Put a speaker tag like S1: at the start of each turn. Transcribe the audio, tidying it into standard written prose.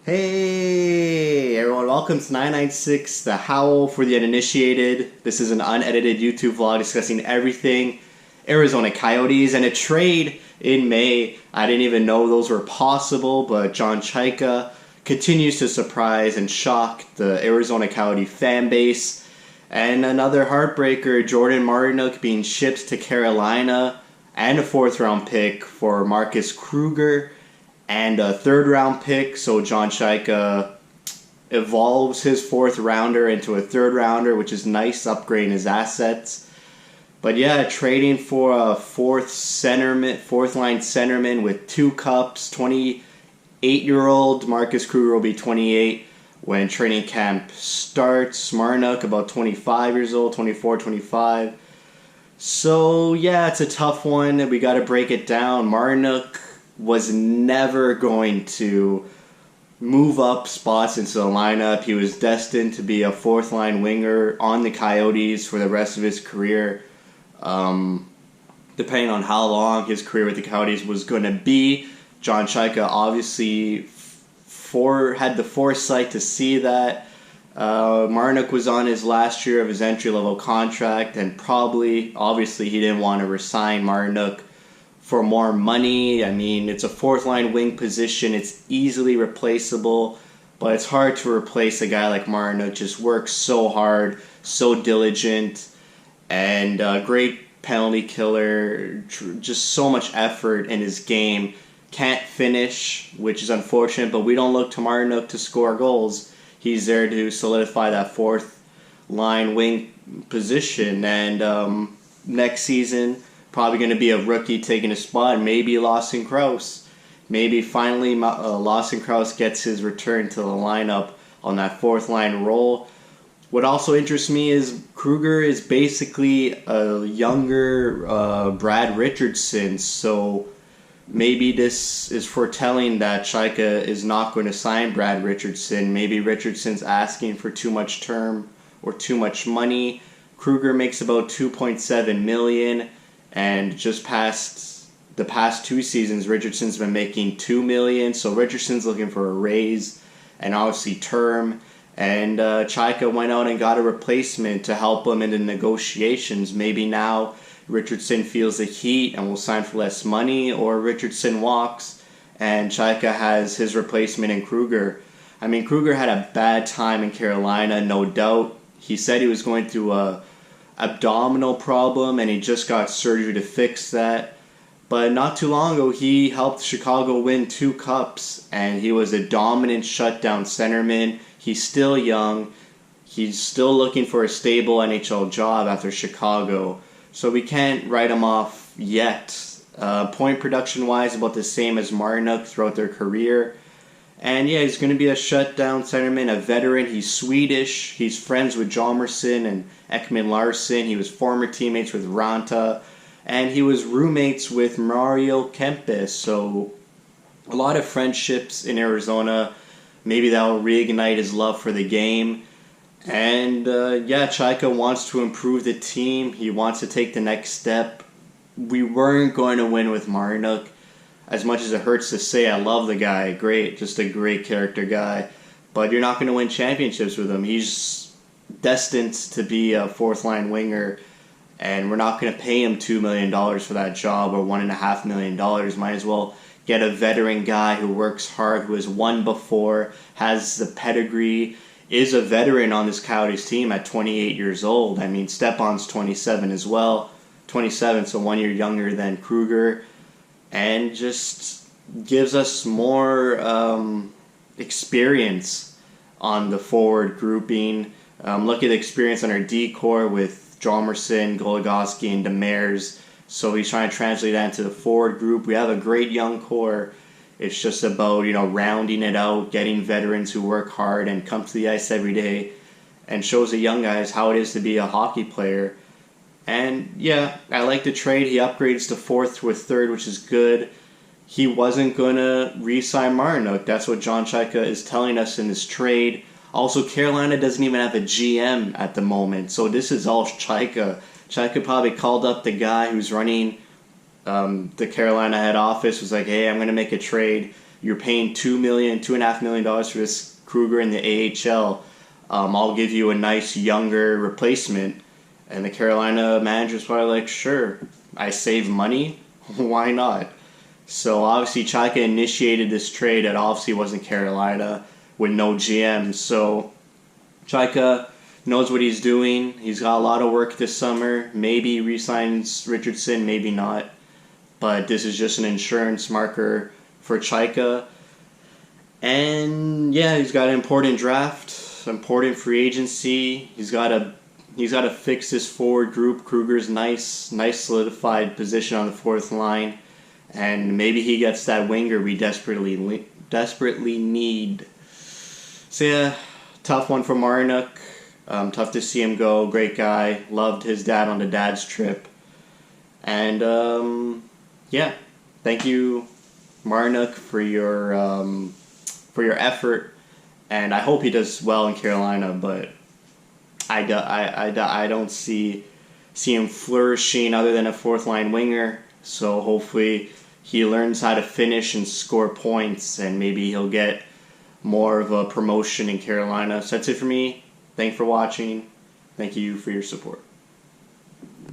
S1: Hey everyone, welcome to 996 The Howl for the Uninitiated. This is an unedited YouTube vlog discussing everything Arizona Coyotes and a trade in May. I didn't even know those were possible, but John Chaika continues to surprise and shock the Arizona Coyote fan base. And another heartbreaker, Jordan Martinook being shipped to Carolina and a fourth round pick for Marcus Kruger and a third round pick. So John Chaika evolves his fourth rounder into a third rounder, which is nice, upgrading his assets. But yeah, trading for a fourth line centerman with 2 cups. 28-year-old Marcus Kruger will be 28 when training camp starts. Martinook about 25 years old, 24, 25. So yeah, it's a tough one. We got to break it down. Martinook was never going to move up spots into the lineup. He was destined to be a fourth line winger on the Coyotes for the rest of his career. Depending on how long his career with the Coyotes was going to be, John Chaika obviously had the foresight to see that. Martinook was on his last year of his entry-level contract, and obviously he didn't want to resign Martinook for more money. I mean, it's a fourth line wing position. It's easily replaceable, but it's hard to replace a guy like Martinook. Just works so hard, so diligent, and great penalty killer. Just so much effort in his game. Can't finish, which is unfortunate, but we don't look to Martinook to score goals. He's there to solidify that fourth line wing position, and next season probably going to be a rookie taking a spot, maybe Lawson Crouse. Maybe finally Lawson Crouse gets his return to the lineup on that fourth line role. What also interests me is Kruger is basically a younger Brad Richardson, so maybe this is foretelling that Chaika is not going to sign Brad Richardson. Maybe Richardson's asking for too much term or too much money. Kruger makes about $2.7 million. And just the past 2 seasons, Richardson's been making $2 million. So Richardson's looking for a raise and obviously term. And Chaika went out and got a replacement to help him in the negotiations. Maybe now Richardson feels the heat and will sign for less money, or Richardson walks and Chaika has his replacement in Kruger. I mean, Kruger had a bad time in Carolina, no doubt. He said he was going through a abdominal problem and he just got surgery to fix that. But not too long ago, he helped Chicago win 2 cups and he was a dominant shutdown centerman. He's still young. He's still looking for a stable NHL job after Chicago. So we can't write him off yet. Point production wise, about the same as Martinook throughout their career. And yeah, he's going to be a shutdown centerman, a veteran. He's Swedish. He's friends with Hjalmarsson and Ekman Larsson. He was former teammates with Ranta. And he was roommates with Mario Kempes. So a lot of friendships in Arizona. Maybe that will reignite his love for the game. And yeah, Chaika wants to improve the team. He wants to take the next step. We weren't going to win with Martinook. As much as it hurts to say, I love the guy. Great, just a great character guy. But you're not going to win championships with him. He's destined to be a fourth line winger. And we're not going to pay him $2 million for that job or $1.5 million. Might as well get a veteran guy who works hard, who has won before, has the pedigree, is a veteran on this Coyotes team at 28 years old. I mean, Stepan's 27 as well. 27, so 1 year younger than Kruger. And just gives us more experience on the forward grouping. Look at the experience on our D-core with Hjalmarsson, Goligoski, and Demers. So he's trying to translate that into the forward group. We have a great young core. It's just about, rounding it out, getting veterans who work hard and come to the ice every day and shows the young guys how it is to be a hockey player. And yeah, I like the trade. He upgrades to fourth to a third, which is good. He wasn't going to re-sign Martinook. That's what John Chaika is telling us in this trade. Also, Carolina doesn't even have a GM at the moment, so this is all Chaika. Chaika probably called up the guy who's running the Carolina head office, was like, hey, I'm going to make a trade. you're paying $2.5 million for this Kruger in the AHL. I'll give you a nice younger replacement. And the Carolina manager's probably like, sure, I save money, why not? So obviously Chaika initiated this trade that obviously wasn't Carolina with no GM. So Chaika knows what he's doing. He's got a lot of work this summer. Maybe re-signs Richardson, maybe not. But this is just an insurance marker for Chaika. And yeah, he's got an important draft, important free agency. He's got to fix this forward group. Kruger's nice solidified position on the fourth line. And maybe he gets that winger we desperately need. So yeah, tough one for Martinook. Tough to see him go. Great guy. Loved his dad on the dad's trip. And yeah, thank you, Martinook, for your effort. And I hope he does well in Carolina. But I don't see him flourishing other than a fourth line winger. So hopefully he learns how to finish and score points, and maybe he'll get more of a promotion in Carolina. So that's it for me. Thanks for watching. Thank you for your support.